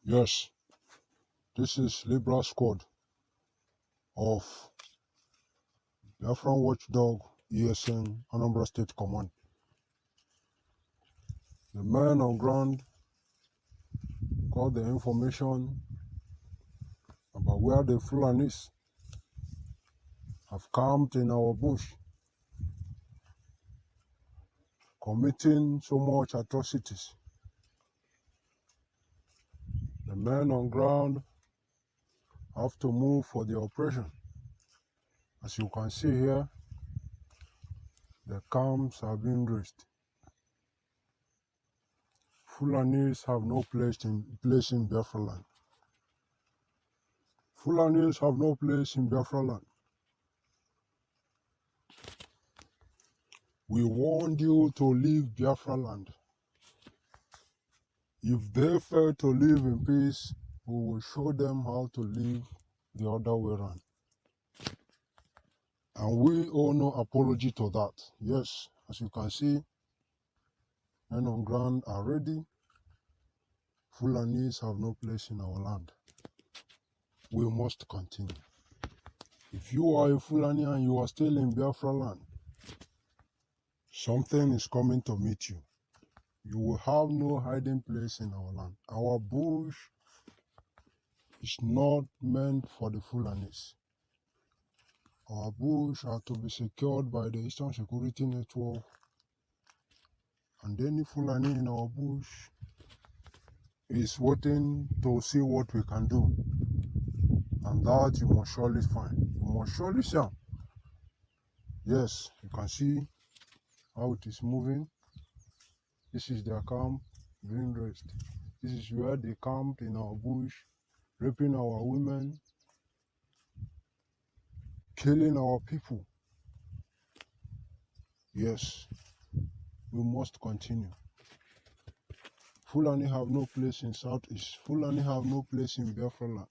Yes, this is Libra squad of Biafra watchdog ESN Anambra State Command. The men on ground got the information about where the Fulanis have camped in our bush, committing so much atrocities. The men on ground have to move for the operation. As you can see here, the camps have been raised. Fulanis have no place in Biafra land. Fulanis have no place in Biafra land. We warned you to leave Biafra land. If they fail to live in peace, we will show them how to live the other way around. And we owe no apology to that. Yes, as you can see, men on ground are ready. Fulanis have no place in our land. We must continue. If you are a Fulani and you are still in Biafra land, something is coming to meet you. You will have no hiding place in our land. Our bush is not meant for the Fulanis. Our bush are to be secured by the Eastern Security Network, and any Fulani in our bush is waiting to see what we can do. And that you must surely find. You must surely see. Yes, you can see how it is moving. This is their camp being raised. This is where they camped in our bush, raping our women, killing our people. Yes, we must continue. Fulani have no place in Southeast. Fulani have no place in Biafra land.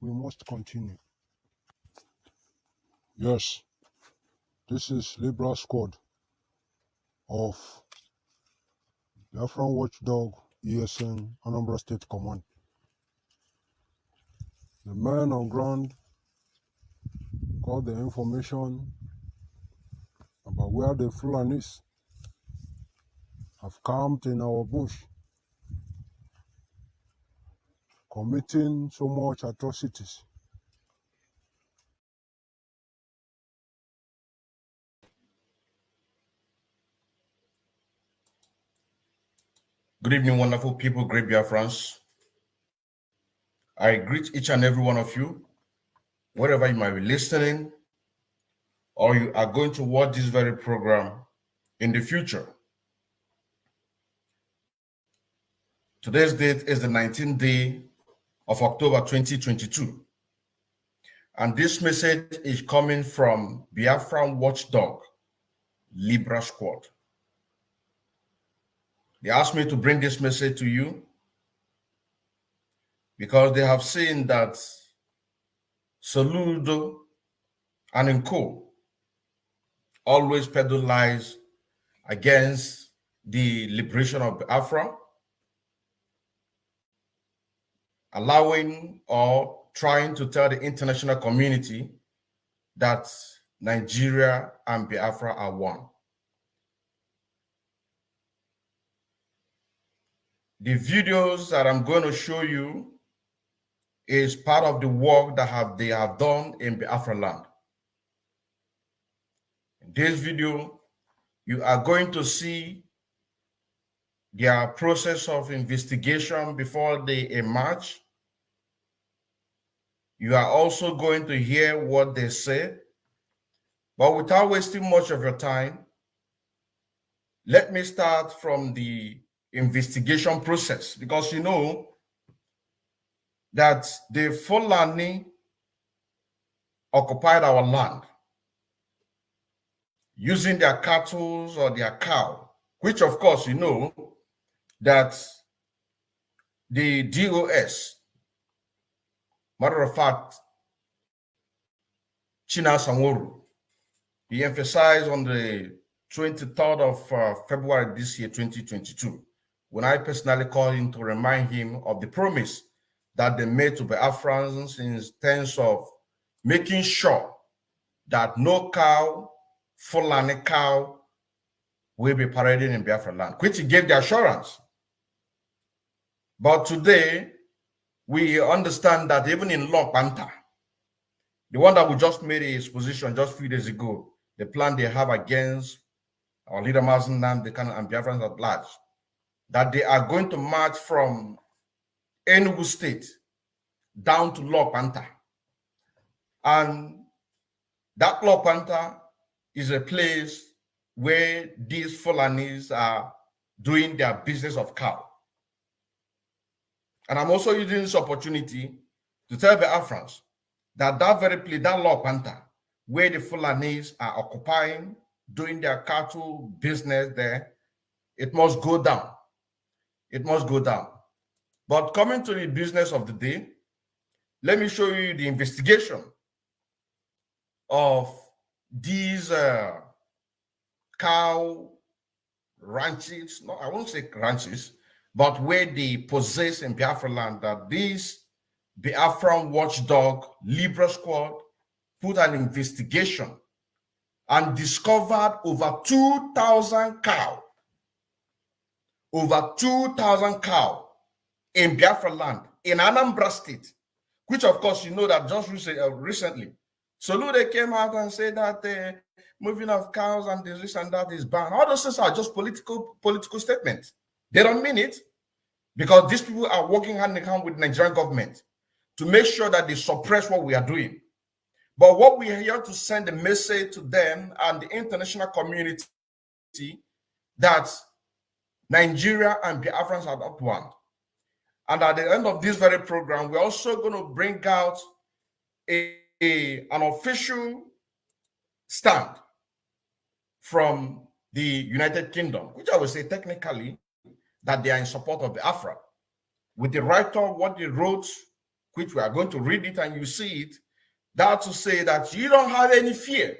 We must continue. Yes, this is Libra squad of Biafra watchdog ESN Anambra State Command. The men on ground got the information about where the Fulanis have camped in our bush, committing so much atrocities. Good evening, wonderful people, great Biafrans. I greet each and every one of you, wherever you might be listening, or you are going to watch this very program in the future. Today's date is the 19th day of October 2022. And this message is coming from Biafran watchdog, Libra squad. They asked me to bring this message to you because they have seen that Soludo and Nko always peddle lies against the liberation of Biafra, allowing or trying to tell the international community that Nigeria and Biafra are one. The videos that I'm going to show you is part of the work that they have done in Biafra land. In this video, you are going to see their process of investigation before they emerge. You are also going to hear what they say. But without wasting much of your time, let me start from the investigation process, because you know that the Fulani occupied our land using their cattle or their cow, which of course you know that the DOS, matter of fact, China Sanworu, he emphasized on the 23rd of February this year, 2022, when I personally called him to remind him of the promise that they made to Biafrans in terms of making sure that no cow, Fulani cow, will be parading in Biafra land, which he gave the assurance. But today, we understand that even in Law Panther, the one that we just made his position just a few days ago, the plan they have against our leader Mazen Namdekan and Biafrans at large, that they are going to march from Enugu State down to Law Panther. And that Law Panther is a place where these Fulanis are doing their business of cow. And I'm also using this opportunity to tell the Biafrans that that very place, that Law Panther, where the Fulanis are occupying, doing their cattle business there, it must go down. It must go down. But coming to the business of the day, let me show you the investigation of these cow ranches. No, I won't say ranches, but where they possess in Biafra land, that this Biafran watchdog Libra squad put an investigation and discovered over 2,000 cow. Over 2,000 cow in Biafra land, in Anambra state, which of course you know that just recently. So they came out and said that the moving of cows and this and that is banned. All those things are just political statements. They don't mean it, because these people are working hand in hand with the Nigerian government to make sure that they suppress what we are doing. But what we are here to send a message to them and the international community that Nigeria and Biafrans are not one. And at the end of this very program, we're also going to bring out an official stand from the United Kingdom, which I would say technically that they are in support of Biafra. With the writer, what they wrote, which we are going to read it and you see it, that to say that you don't have any fear.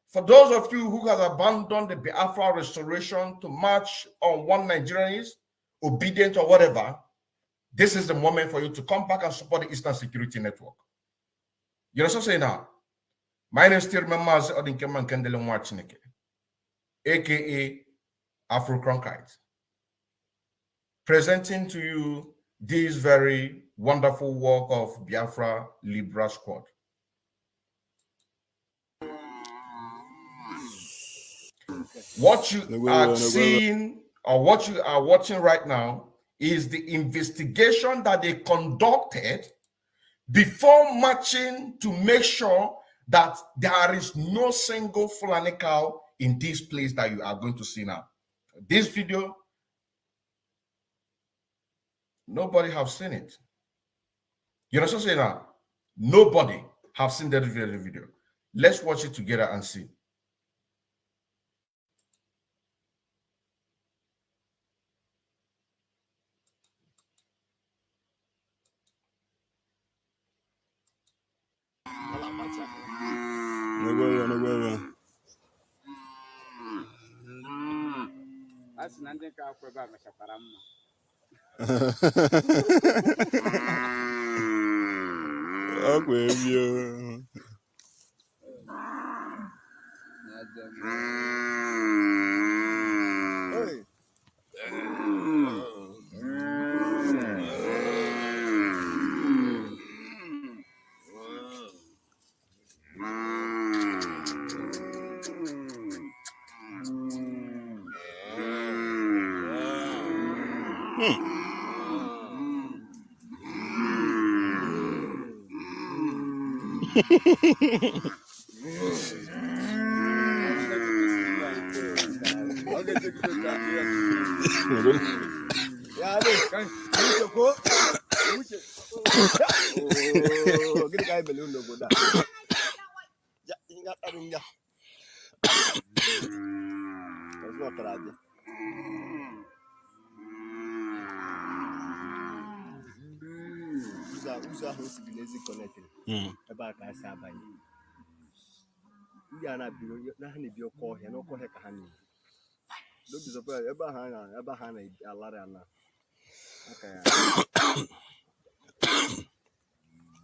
For those of you who have abandoned the Biafra restoration to march on one Nigerian is obedient or whatever, this is the moment for you to come back and support the Eastern Security Network. You know what I'm saying now? My name is Tirmemaz Odinkeman Kendele Mwachineke, aka Afro Cronkite, presenting to you this very wonderful work of Biafra Libra Squad. What you are seeing or what you are watching right now is the investigation that they conducted before marching to make sure that there is no single Fulani cow in this place that you are going to see now. This video, nobody have seen it. You know what I'm saying now? Nobody have seen that video. Let's watch it together and see.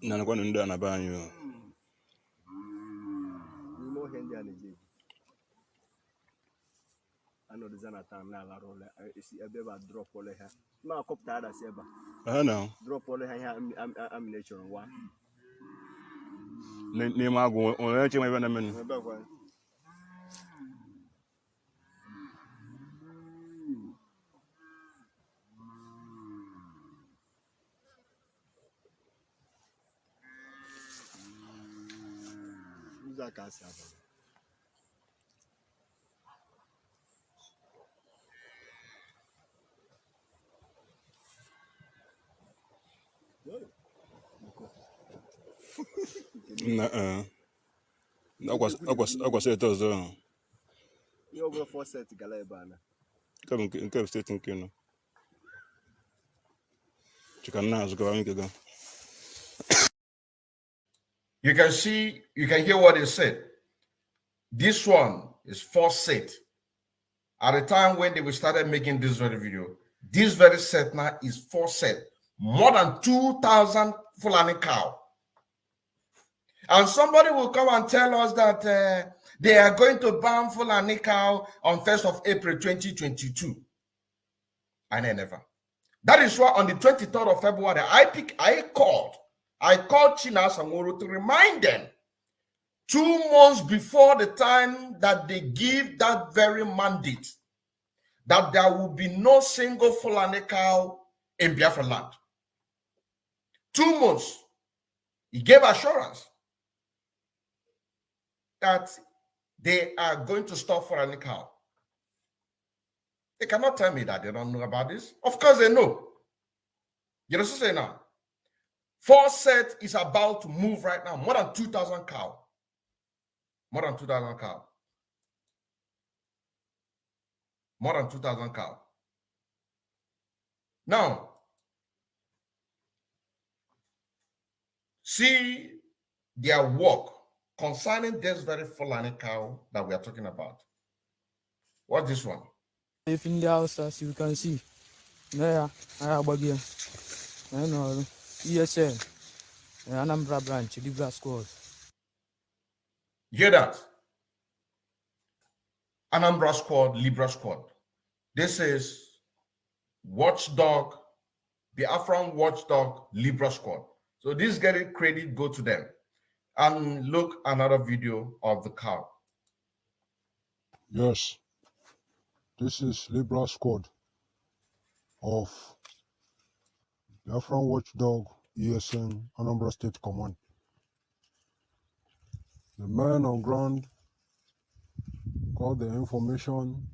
Na nakwa ndị a na-aba anyị. N'ime ọhịa ndị a na-eji eji anọdụza na taa na-alarụ ụlọ esi ebe ebe a drọpụlụ ha ma akọpụta adasị ebe Ha na drọpụlụ ha ihe amination wa n'ime agwụ onye eche ebe na menu. ụzọ aka asị abalị Akwasị eto ọzọ. ihe ọ bụla fọset gala ebe a na Nke bụ steeti nke nọ. Chika na azụ gawa nke ga. You can see, you can hear what he said. This one is first set. At the time when they started making this very video, this very set now is first set. More than 2,000 Fulani cow. And somebody will come and tell us that they are going to ban Fulani cow on 1st of April 2022. I never. That is why on the 23rd of February, I called China Sangoro to remind them 2 months before the time that they give that very mandate that there will be no single Fulani cow in Biafra land. 2 months. He gave assurance that they are going to stop Fulani cow. They cannot tell me that they don't know about this. Of course they know. You know what I'm saying now? Forset is about to move right now. More than 2,000 cow. More than 2,000 cow. More than 2,000 cow. Now, see their work concerning this very Fulani cow that we are talking about. What's this one? If in the house, as you can see, there I have again. I know HEADSMEN, Anambra branch, Libra squad. Hear that? Anambra squad, Libra squad. This is watchdog, Biafran watchdog, Libra squad. So this getting credit go to them. And look another video of the cow. Yes, this is Libra squad of Biafran watchdog ESN Anambra State Command. The men on ground got the information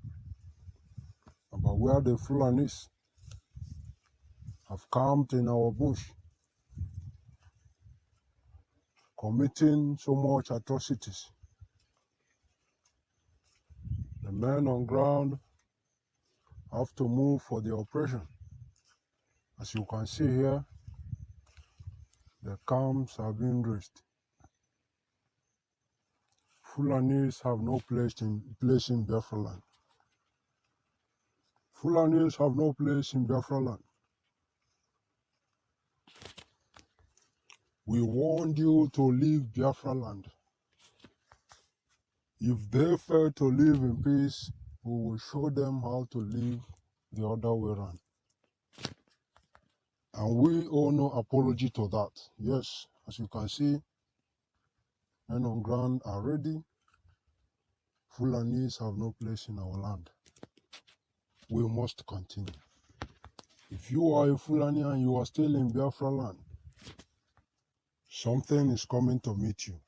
about where the Fulanis have camped in our bush, committing so much atrocities. The men on ground have to move for the operation. As you can see here, the camps have been raised. Fulanis have no place in Biafra land. Fulanis have no place in Biafra land. We warned you to leave Biafra land. If they fail to live in peace, we will show them how to live the other way around. And we owe no apology to that. Yes, as you can see, men on ground are ready. Fulanis have no place in our land. We must continue. If you are a Fulani and you are still in Biafra land, something is coming to meet you.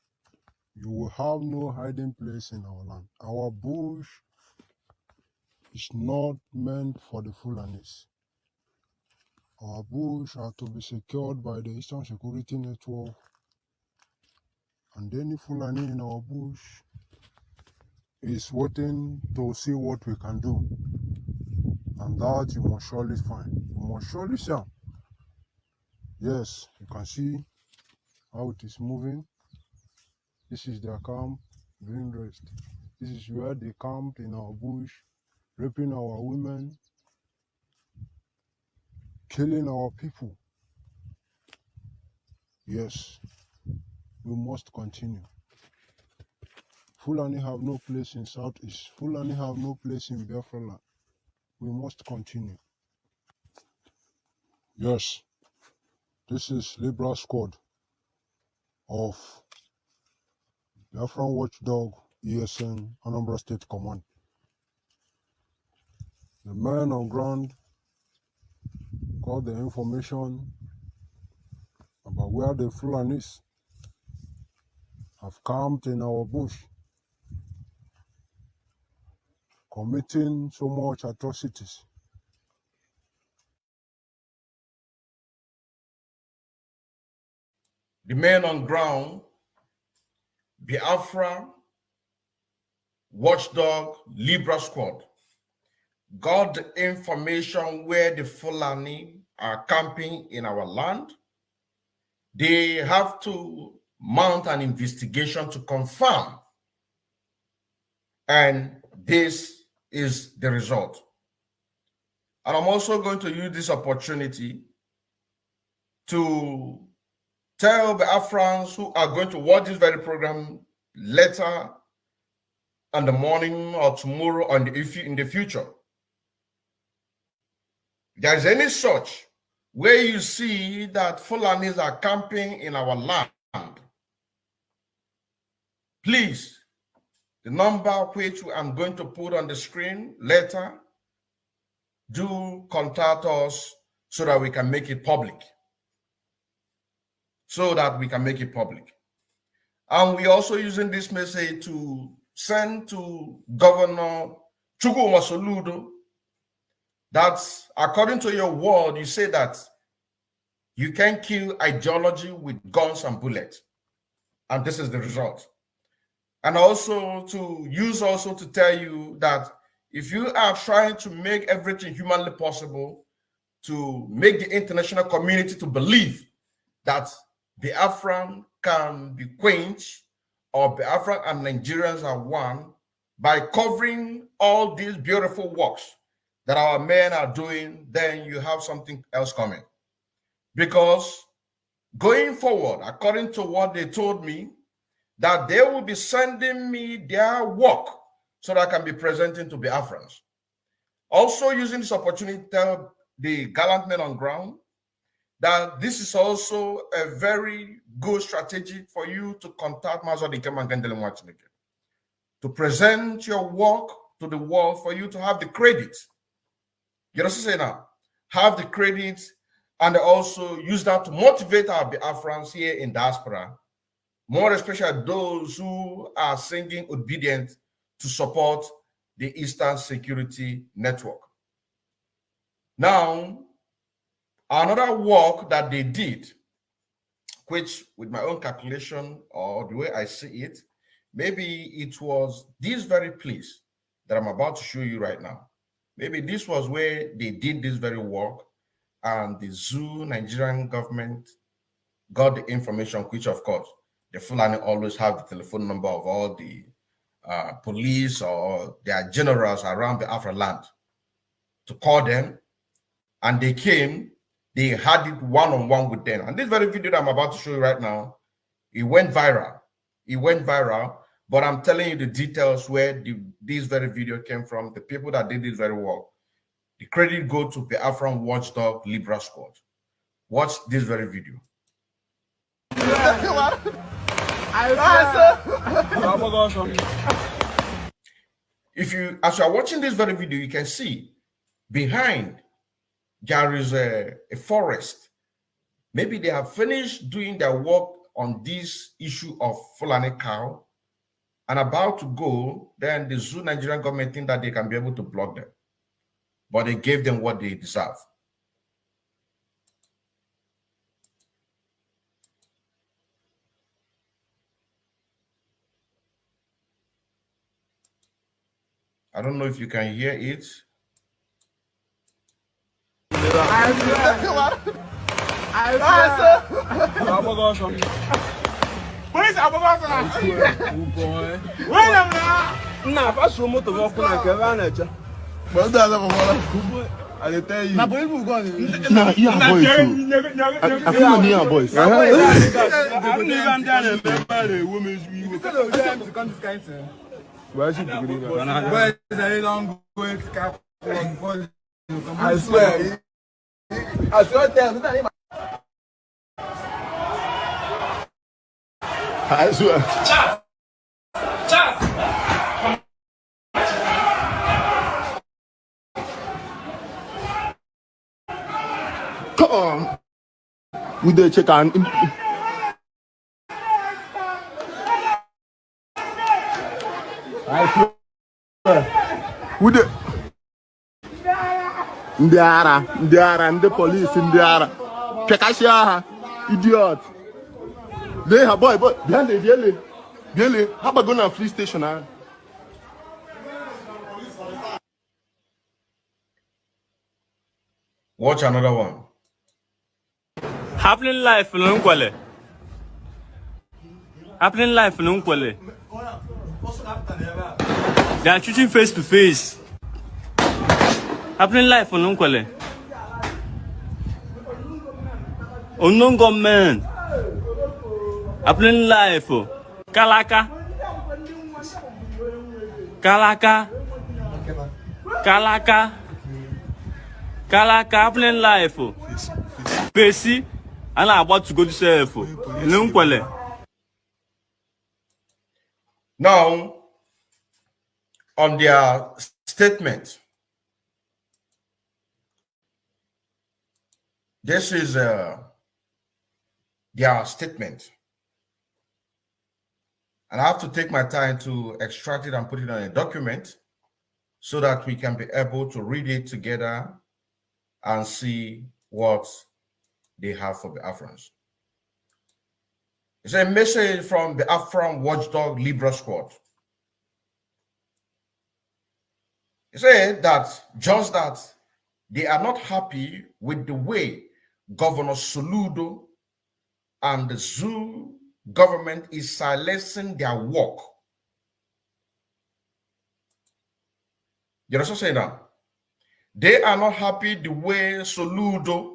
You will have no hiding place in our land. Our bush is not meant for the Fulanis. Our bush are to be secured by the Eastern Security Network, and any Fulani in our bush is waiting to see what we can do. And that you must surely find. You must surely see. Yes, you can see how it is moving. This is their camp, being raised. This is where they camped in our bush, raping our women, killing our people. Yes, we must continue. Fulani have no place in Southeast. Fulani have no place in Biafra land. We must continue. Yes, this is Libra squad of Biafran Watchdog ESN Anambra State Command. The men on ground got the information about where the Fulanis have camped in our bush, committing so much atrocities. The men on ground, Biafra, Watchdog, Libra squad, got the information where the Fulani are camping in our land. They have to mount an investigation to confirm. And this is the result. And I'm also going to use this opportunity to tell the Biafrans who are going to watch this very program later in the morning or tomorrow or in the future. If there is any such where you see that Fulanis are camping in our land, please, the number which I'm going to put on the screen later, do contact us so that we can make it public. And we're also using this message to send to Governor Chukwu Masoludo that according to your word, you say that you can kill ideology with guns and bullets. And this is the result. And also to tell you that if you are trying to make everything humanly possible to make the international community to believe that Biafran can be quenched or Biafran and Nigerians are one by covering all these beautiful works that our men are doing, then you have something else coming. Because going forward, according to what they told me, that they will be sending me their work so that I can be presenting to Biafrans. Also using this opportunity to tell the gallant men on ground that this is also a very good strategy for you to contact to present your work to the world for you to have the credit. You know what I'm saying now? Have the credit and also use that to motivate our Biafrans here in diaspora, more especially those who are singing obedient to support the Eastern Security Network. Now, another work that they did, which with my own calculation or the way I see it, maybe it was this very place that I'm about to show you right now. Maybe this was where they did this very work and the Zoo Nigerian government got the information, which of course, the Fulani always have the telephone number of all the police or their generals around the Biafra land to call them. And they came, they had it one-on-one with them. And this very video that I'm about to show you right now, it went viral. It went viral, but I'm telling you the details where this very video came from, the people that did this very work. The credit go to the Biafran Watchdog Libra squad. Watch this very video. If you, as you are watching this very video, you can see behind there is a forest. Maybe they have finished doing their work on this issue of Fulani cow and about to go, then the Zoo Nigerian government think that they can be able to block them. But they gave them what they deserve. I don't know if you can hear it. But that's not I tell you. Na boy will go. Nah, yeah, boys. I feel like yeah, boys. I'm even down and remember the women's view. Instead of them to come to Skyson. Why should you do that? Boys, I don't go to Cap before. I swear. I swear them. I swear. Come on. We did check on. I swear. We did. Ndiara, the police, Ndiara. Pekasha, idiot. They have boy, behind the Really? How about going to a free station? Watch another one. Happening life in Unquale. Happening life in Unquale. They are shooting face to face. Happening life in Unquale. Unknown government. Happening life. Kalaka. Happening life. Pesi, and I'm about to go to self. Now, on their statement, this is their statement. And I have to take my time to extract it and put it on a document so that we can be able to read it together and see what they have for Biafrans. It's a message from the Biafran watchdog Libra squad. It said that just that they are not happy with the way Governor Soludo and the zoo government is silencing their work. You understand what I'm saying now? They are not happy the way Soludo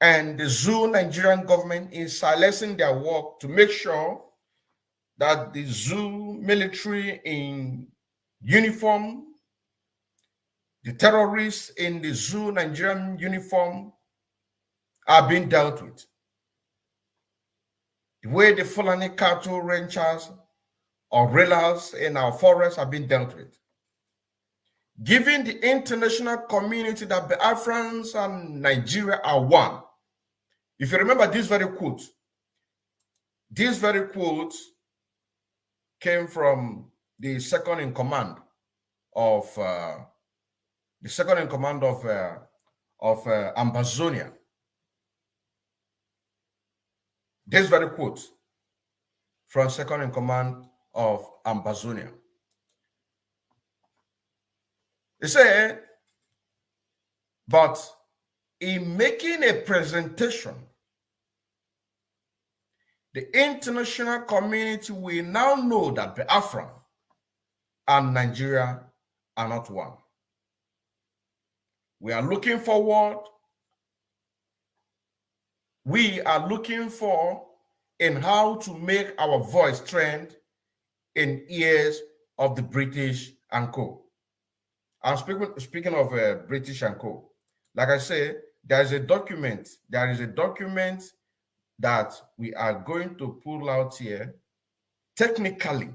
and the zoo Nigerian government is silencing their work to make sure that the zoo military in uniform, the terrorists in the zoo Nigerian uniform are being dealt with. The way the Fulani cattle ranchers or railers in our forests have been dealt with. Given the international community that Biafrans and Nigeria are one. If you remember this very quote came from the second in command of Ambazonia. This very quote from second in command of Ambazonia. They say, but in making a presentation, the international community will now know that Biafra and Nigeria are not one. We are looking forward. We are looking for in how to make our voice trend in ears of the British and co. I'm speaking of British and co. Like I say, there is a document that we are going to pull out here technically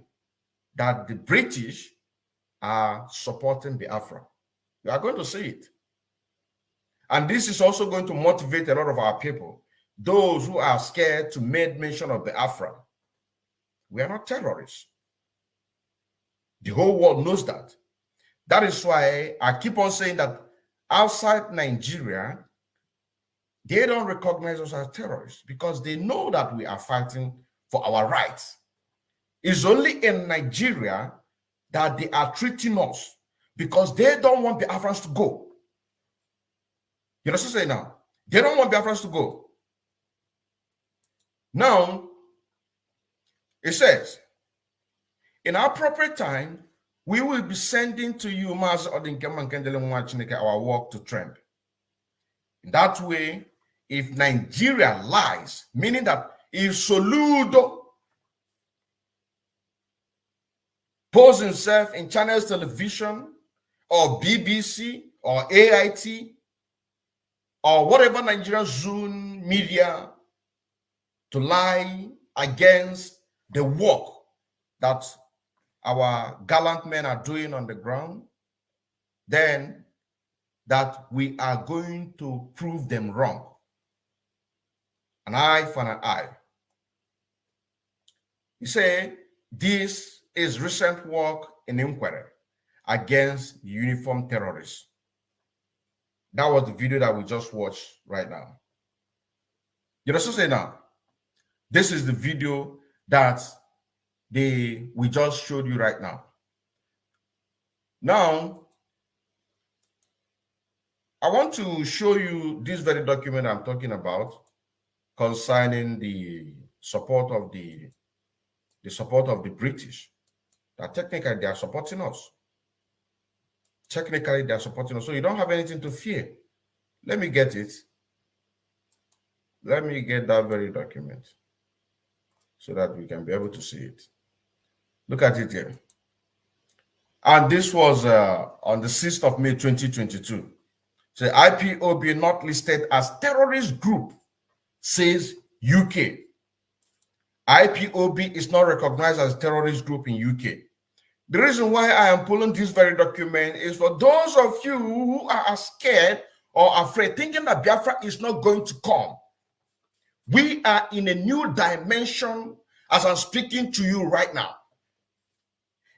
that the British are supporting Biafra. You are going to see it. And this is also going to motivate a lot of our people, those who are scared to make mention of Biafra. We are not terrorists. The whole world knows that. That is why I keep on saying that outside Nigeria, they don't recognize us as terrorists because they know that we are fighting for our rights. It's only in Nigeria that they are treating us because they don't want the Biafrans to go. You know what I'm saying now? They don't want Biafrans to go. Now, it says, in appropriate time, we will be sending to you our work to trend. In that way, if Nigeria lies, meaning that if Soludo posts himself in Channels Television or BBC or AIT or whatever Nigerian Zoom media to lie against the work that our gallant men are doing on the ground, then that we are going to prove them wrong. An eye for an eye. He said, this is recent work in inquiry against uniformed terrorists. That was the video that we just watched right now. You know, so say now, this is the video that we just showed you right now. Now, I want to show you this very document I'm talking about concerning the support of the British. That technically they are supporting us. Technically they are supporting us. So you don't have anything to fear. Let me get it. Let me get that very document so that we can be able to see it. Look at it here. And this was on the 6th of May 2022. So IPOB not listed as terrorist group, says UK. IPOB is not recognized as a terrorist group in UK. The reason why I am pulling this very document is for those of you who are scared or afraid, thinking that Biafra is not going to come. We are in a new dimension as I'm speaking to you right now.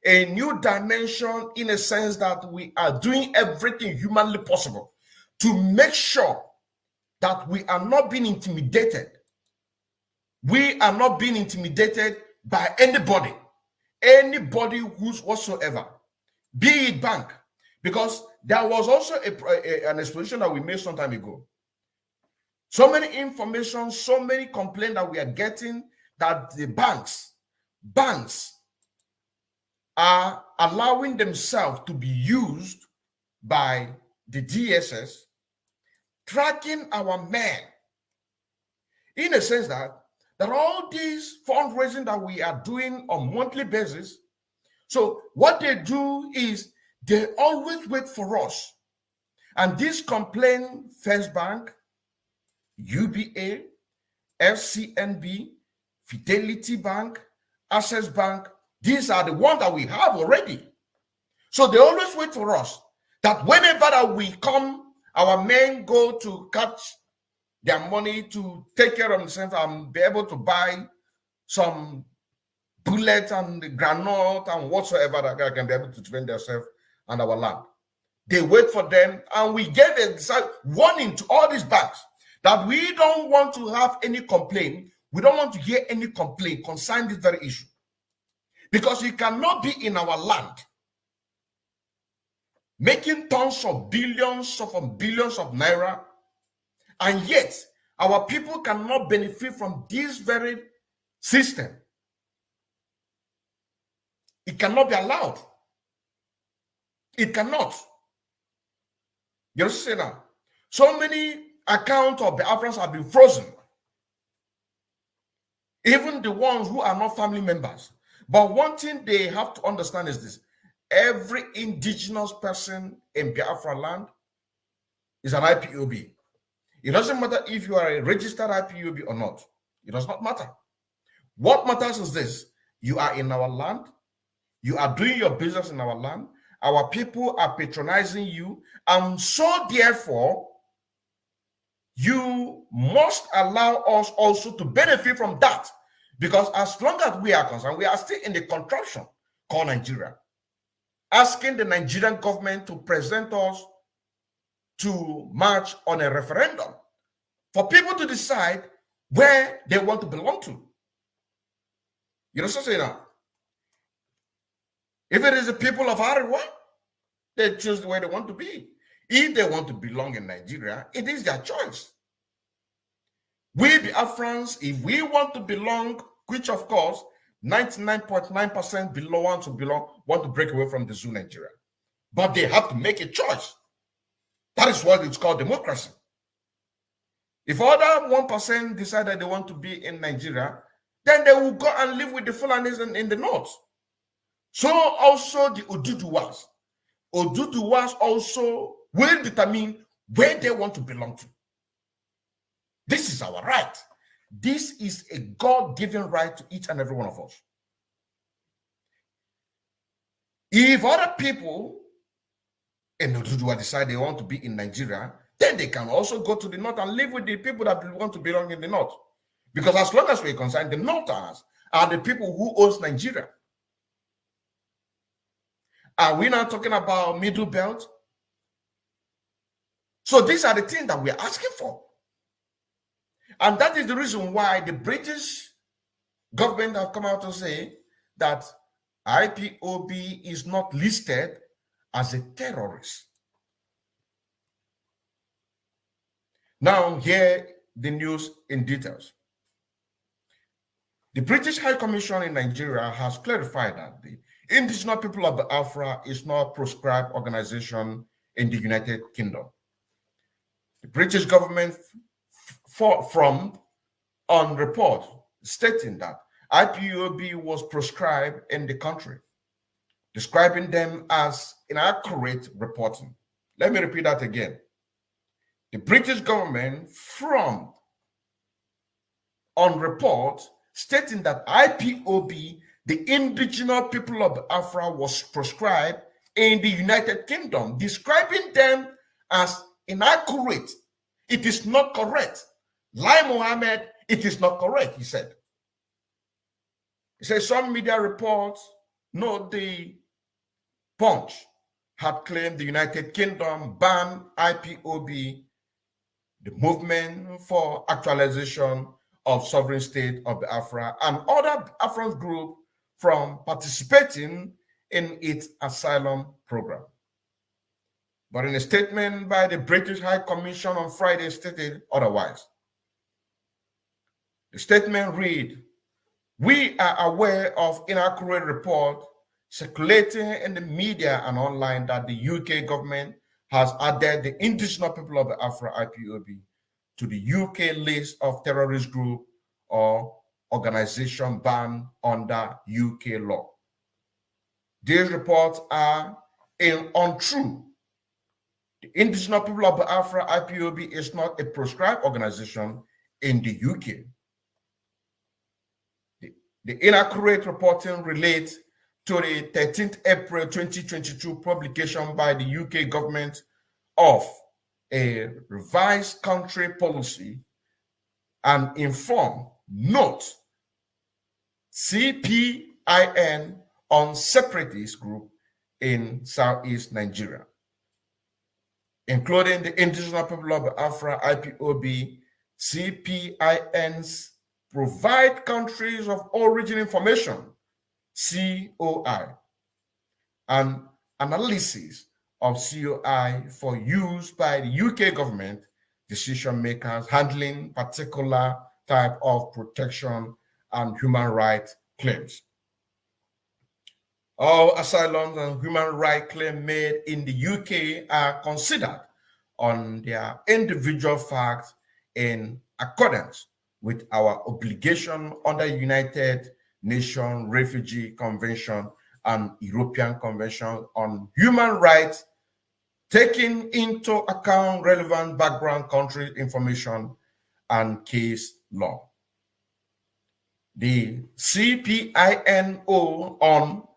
A new dimension in a sense that we are doing everything humanly possible to make sure that we are not being intimidated. We are not being intimidated by anybody who's whatsoever, be it bank. Because there was also an explanation that we made some time ago. So many information, so many complaints that we are getting that the banks are allowing themselves to be used by the DSS, tracking our men, in a sense that all these fundraising that we are doing on monthly basis. So what they do is they always wait for us. And this complaint, First Bank, UBA, FCNB, Fidelity Bank, Access Bank, these are the ones that we have already. So they always wait for us that whenever that we come, our men go to catch their money to take care of themselves and be able to buy some bullets and the granite and whatsoever that can be able to defend themselves and our land. They wait for them, and we get a warning to all these banks that we don't want to have any complaint. We don't want to hear any complaint concerning this very issue. Because you cannot be in our land making tons of billions of naira, and yet our people cannot benefit from this very system. It cannot be allowed. It cannot. You understand now? So many accounts of the Biafrans have been frozen. Even the ones who are not family members. But one thing they have to understand is this. Every indigenous person in Biafra land is an IPOB. It doesn't matter if you are a registered IPOB or not. It does not matter. What matters is this. You are in our land. You are doing your business in our land. Our people are patronizing you. And so therefore, you must allow us also to benefit from that. Because as long as we are concerned, we are still in the contraption called Nigeria. Asking the Nigerian government to present us to march on a referendum for people to decide where they want to belong to. You know what I'm saying now? If it is the people of Ariwa, they choose where they want to be. If they want to belong in Nigeria, it is their choice. We Biafrans, if we want to belong, which of course 99.9% want to break away from the zoo Nigeria. But they have to make a choice. That is what it's called democracy. If other 1% decide that they want to be in Nigeria, then they will go and live with the Fulanis in the north. So also the Oduduwas. Oduduwas also will determine where they want to belong to. This is our right. This is a God-given right to each and every one of us. If other people in Oduduwa decide they want to be in Nigeria, then they can also go to the north and live with the people that want to belong in the north. Because as long as we're concerned, the Northerners are the people who owns Nigeria. Are we now talking about Middle Belt? So these are the things that we're asking for. And that is the reason why the British government have come out to say that IPOB is not listed as a terrorist. Now, here the news in details. The British High Commission in Nigeria has clarified that the Indigenous People of Biafra is not a proscribed organization in the United Kingdom. The British government on report stating that IPOB was proscribed in the country, describing them as inaccurate reporting. Let me repeat that again. The British government on report stating that IPOB, the Indigenous People of Biafra, was proscribed in the United Kingdom, describing them as inaccurate. It is not correct. Lai Mohammed, it is not correct, he said. He said some media reports, note the Punch, had claimed the United Kingdom banned IPOB, the movement for actualization of sovereign state of Biafra, and other Biafran group from participating in its asylum program. But in a statement by the British High Commission on Friday stated otherwise. The statement read, "We are aware of inaccurate report circulating in the media and online that the UK government has added the Indigenous People of Biafra IPOB to the UK list of terrorist group or organization banned under UK law. These reports are untrue. The Indigenous People of Biafra IPOB is not a proscribed organization in the UK. The inaccurate reporting relates to the 13th April 2022 publication by the UK government of a revised country policy and informed note CPIN on separatist group in Southeast Nigeria, including the Indigenous People of Biafra IPOB. CPINs provide countries of origin information, COI, and analysis of COI for use by the UK government decision makers handling particular type of protection and human rights claims. All asylum and human rights claims made in the UK are considered on their individual facts in accordance with our obligation under United Nations Refugee Convention and European Convention on Human Rights, taking into account relevant background country information and case law. The CPINO on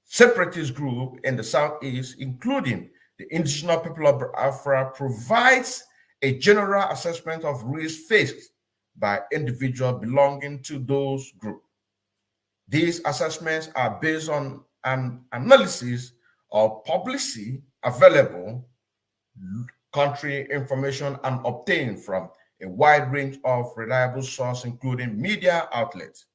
separatist group in the Southeast, including the Indigenous People of Biafra, provides a general assessment of risk faced by individuals belonging to those groups. These assessments are based on an analysis of publicly available country information and obtained from a wide range of reliable sources, including media outlets,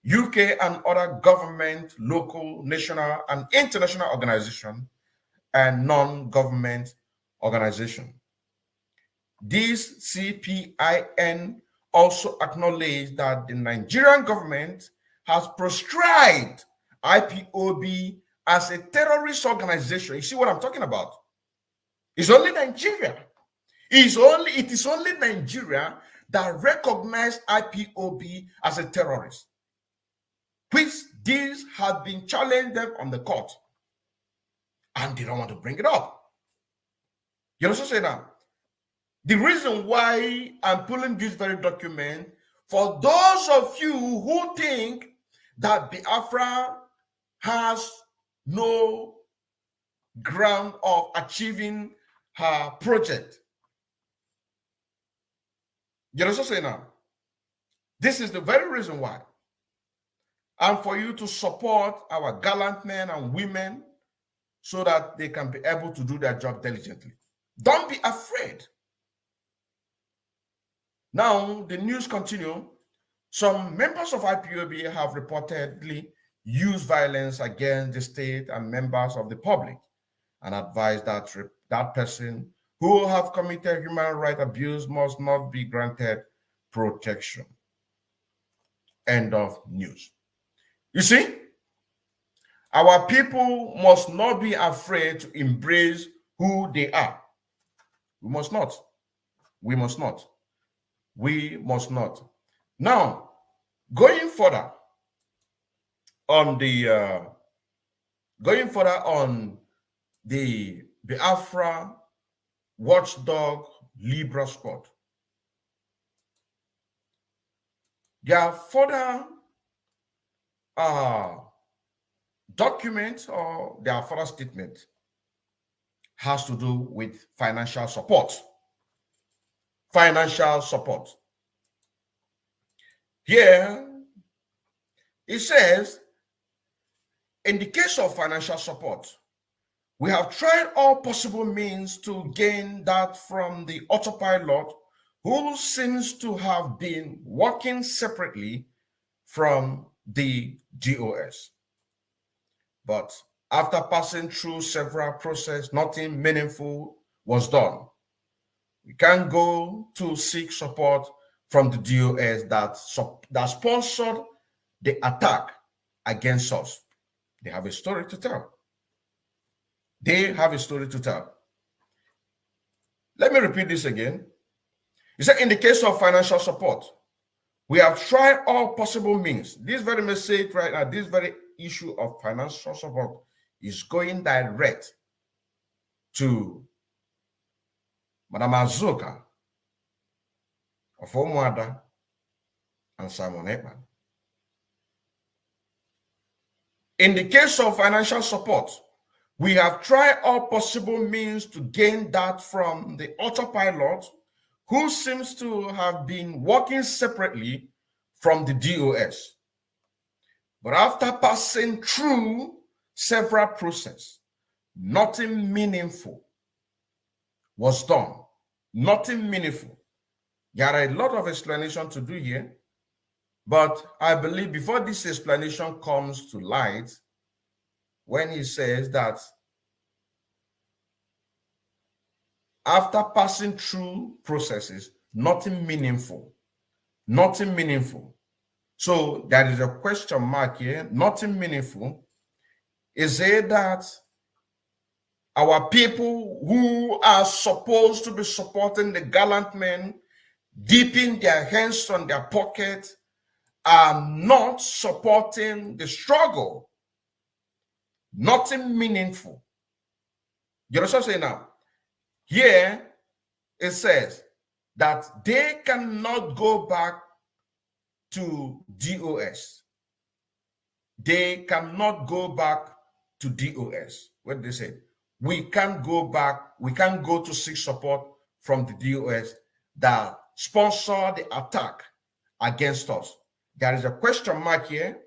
UK and other government, local, national, and international organizations, and non-government organizations. These CPIN also acknowledge that the Nigerian government has proscribed IPOB as a terrorist organization. You see what I'm talking about? It's only Nigeria. It is only Nigeria that recognized IPOB as a terrorist, which these have been challenged them on the court, and they don't want to bring it up. You also say now, the reason why I'm pulling this very document, for those of you who think that Biafra has no ground of achieving her project. You also say now, this is the very reason why. And for you to support our gallant men and women so that they can be able to do their job diligently. Don't be afraid. Now, the news continue. Some members of IPOB have reportedly used violence against the state and members of the public, and advised that that person who have committed human rights abuse must not be granted protection. End of news. You see, our people must not be afraid to embrace who they are. We must not. We must not. We must not. Now, going further on the Biafra watchdog Libra squad. Their further document or their further statement has to do with financial support. Financial support. Here, it says, in the case of financial support, we have tried all possible means to gain that from the autopilot who seems to have been working separately from the DOS. But after passing through several processes, nothing meaningful was done. We can't go to seek support from the DOS that sponsored the attack against us. They have a story to tell. They have a story to tell. Let me repeat this again. He said, in the case of financial support, we have tried all possible means. This very message right now, this very issue of financial support is going direct to Madam Azuka of Omwada and Simon Ekman. In the case of financial support, we have tried all possible means to gain that from the autopilot who seems to have been working separately from the DOS. But after passing through several processes, nothing meaningful was done. Nothing meaningful. There are a lot of explanation to do here, but I believe before this explanation comes to light, when he says that after passing through processes, nothing meaningful. Nothing meaningful. So there is a question mark here. Nothing meaningful. Is it that our people who are supposed to be supporting the gallant men, dipping their hands on their pocket, are not supporting the struggle? Nothing meaningful. You know what I'm saying now? Here, it says that they cannot go back to DOS. They cannot go back to DOS. What did they say? We can't go back. We can't go to seek support from the DOS that sponsor the attack against us. There is a question mark here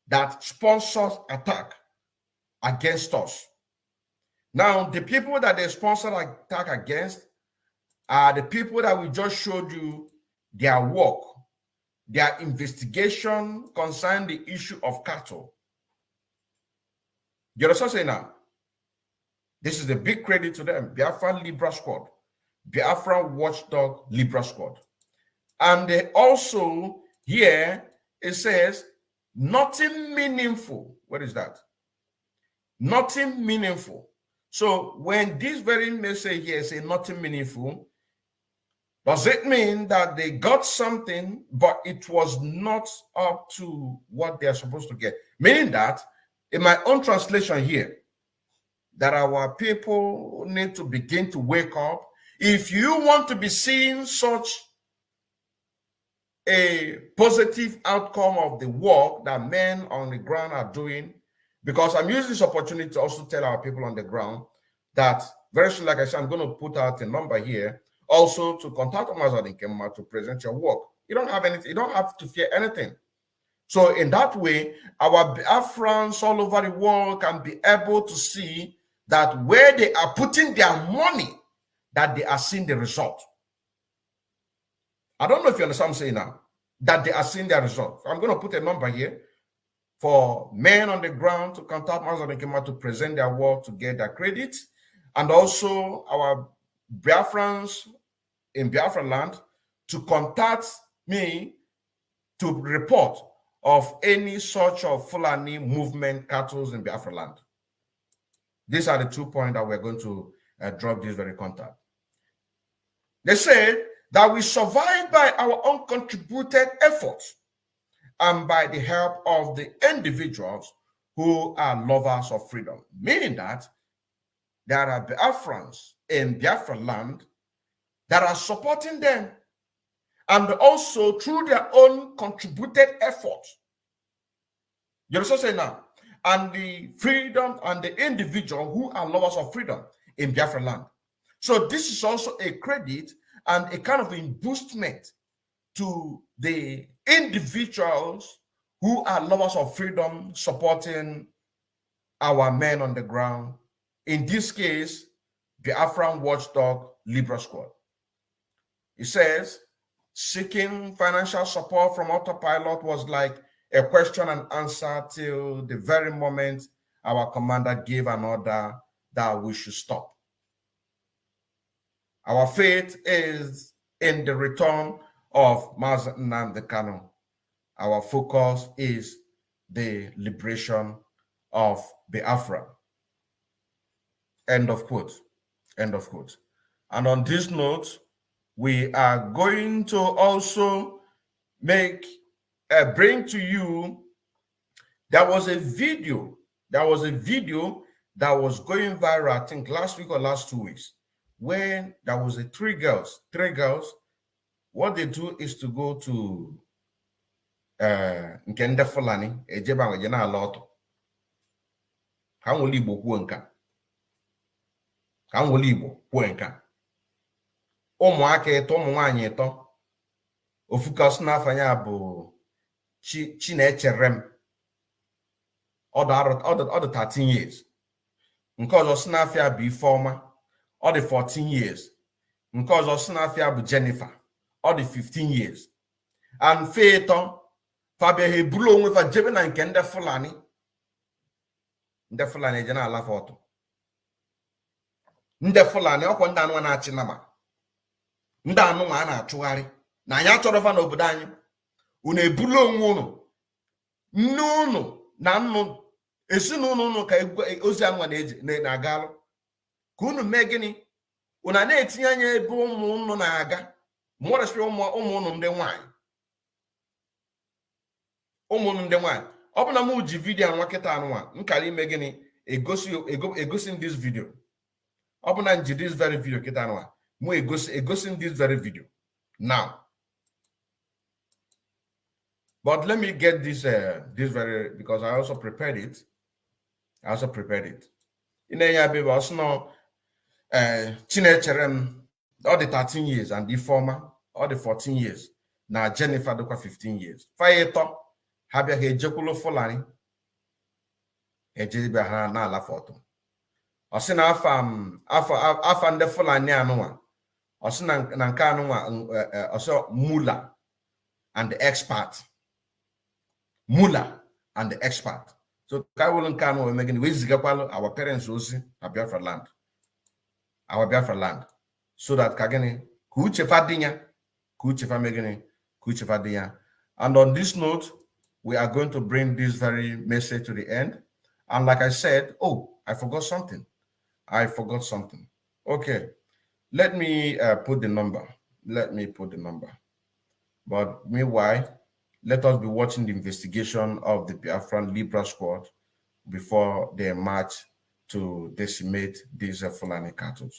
that sponsors attack against us. Now, the people that they sponsor attack against are the people that we just showed you their work, their investigation concerning the issue of cattle. You understand saying now? This is a big credit to them. Biafra Libra Squad, Biafra Watchdog Libra Squad. And they also, here, it says nothing meaningful. What is that? Nothing meaningful. So when this very message here say nothing meaningful, does it mean that they got something, but it was not up to what they are supposed to get? Meaning that, in my own translation here, that our people need to begin to wake up. If you want to be seeing such a positive outcome of the work that men on the ground are doing, because I'm using this opportunity to also tell our people on the ground that very soon, like I said, I'm going to put out a number here also to contact Amazon Kemma to present your work. You don't have anything, you don't have to fear anything. So in that way, our Biafrans all over the world can be able to see that where they are putting their money, that they are seeing the result. I don't know if you understand what I'm saying now, that they are seeing their result. So I'm going to put a number here for men on the ground to contact Amazon Kemma to present their work to get their credit, and also our Biafrans in Biafra land to contact me to report of any sort of Fulani movement cattle in Biafra land. These are the 2 points that we're going to drop this very contact. They said that we survive by our own contributed efforts and by the help of the individuals who are lovers of freedom, meaning that there are Biafrans in Biafra land that are supporting them, and also through their own contributed efforts. You understand what I'm saying now? And the freedom and the individual who are lovers of freedom in Biafra land. So this is also a credit and a kind of a boostment to the individuals who are lovers of freedom supporting our men on the ground. In this case, Biafran watchdog Libra squad. It says, seeking financial support from autopilot was like a question and answer till the very moment our commander gave an order that we should stop. Our faith is in the return of Mazi Nnamdi Kanu. Our focus is the liberation of Biafra. End of quote. End of quote. And on this note, we are going to also bring to you, there was a video that was going viral, I think last week or last 2 weeks, when there was three girls. What they do is to go to Nkende Fulani, ejeba ngena aloto. Ka nwoli Igbo kwuo nka. Ka nwoli Igbo kwuo nka. Ụmụaka ịtọ, ụmụ nwaanyị ịtọ. Ofukas n'afanya bụ Chinecherem. Ọ dị 13 years. Nke ọzọ snafia bụ Ifeoma. Ọ dị 14 years. Nke ọzọ snafia bụ Jennifer. Ọ dị 15 years. And Feto Fabia Hebrew onwe fa jebe na nke ndị Fulani. Ndị Fulani eje na ala foto. Ndị Fulani ọkwa ndị anụ na-achị nama. Ndị anụ ma a na-achụgharị. Na anyị achọrọ fa n'obodo anyị. Unu ebulu onwe unu. Nne unu na nnụ ezinụlọ unu ka ozi anwa na-agalụ. Ka unu mee gịnị? Unu na-etinye anya ebe ụmụ unu na-aga. Mụrịsị ụmụ unu ndị nwaanyị. Ụmụ unu ndị nwaanyị. Ọ bụ na m ji vidiyo anwa kịta anụnwa nkara ime gịnị egosi this video. Ọ bụ na nji this very video kịta anụnwa mụ egosi this very video now. But let me get this very, because I also prepared it. In a year, baby, also no Chinecherem, all the 13 years, and the former, all the 14 years. Now Jennifer Doka 15 years. Fayeto, Habia Hejekulo Fulani, Ejeba na la photo. Osina afan de Fulani anwa. Osina nanka anwa also Mula and the expert. Mula and the expert. So Kaiwolun Kano we making our parents also Biafra land. Our Biafra land. So that Kagene Kuchefa Dinya, Kuchefa Megane, Kuchefa Dinya. And on this note, we are going to bring this very message to the end. And like I said, oh, I forgot something. Okay, let me put the number. But meanwhile, let us be watching the investigation of the Biafran Libra squad before they march to decimate these Fulani cattle.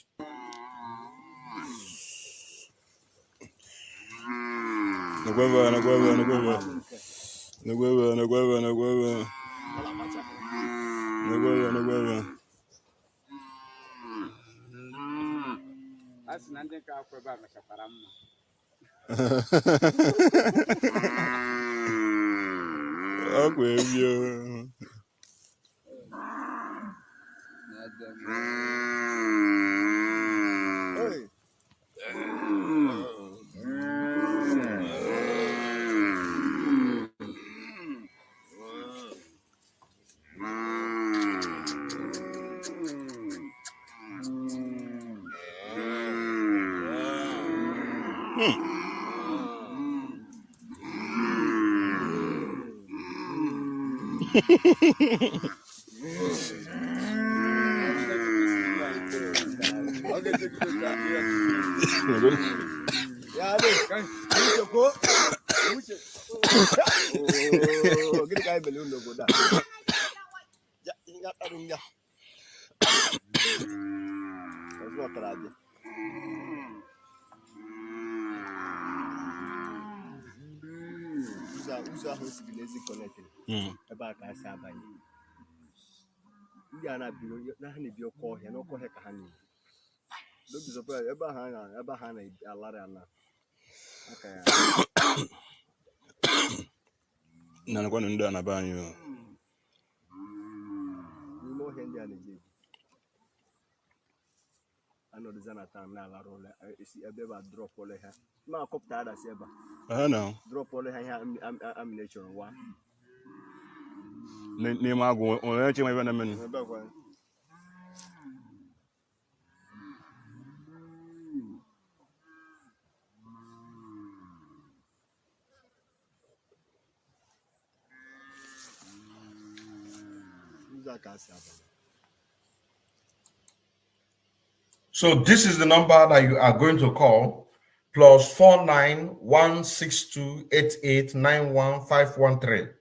So this is the number that you are going to call, +49-162-8891-513.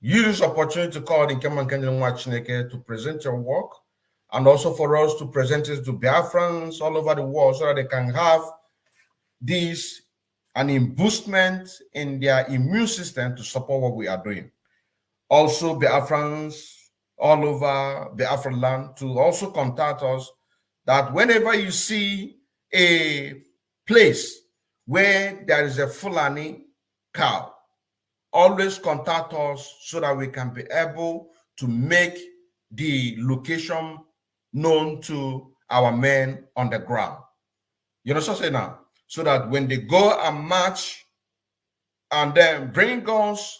Use this opportunity to call the Nkeman Kenyan Chineke to present your work, and also for us to present it to Biafrans all over the world so that they can have this an boostment in their immune system to support what we are doing. Also, Biafrans all over Biafra land to also contact us, that whenever you see a place where there is a Fulani cow, always contact us so that we can be able to make the location known to our men on the ground. You know what I'm saying now? So that when they go and march and then bring us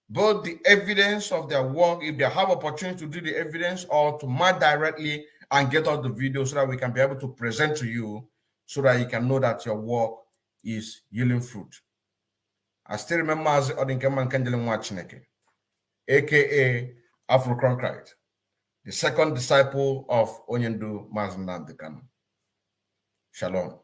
both the evidence of their work, if they have opportunity to do the evidence, or to march directly and get out the video so that we can be able to present to you so that you can know that your work is yielding fruit. I still remember as Odinkeman Kendelin Wachineke, aka Afro-Concrete, the second disciple of Onyendu Mazinandekano. Shalom.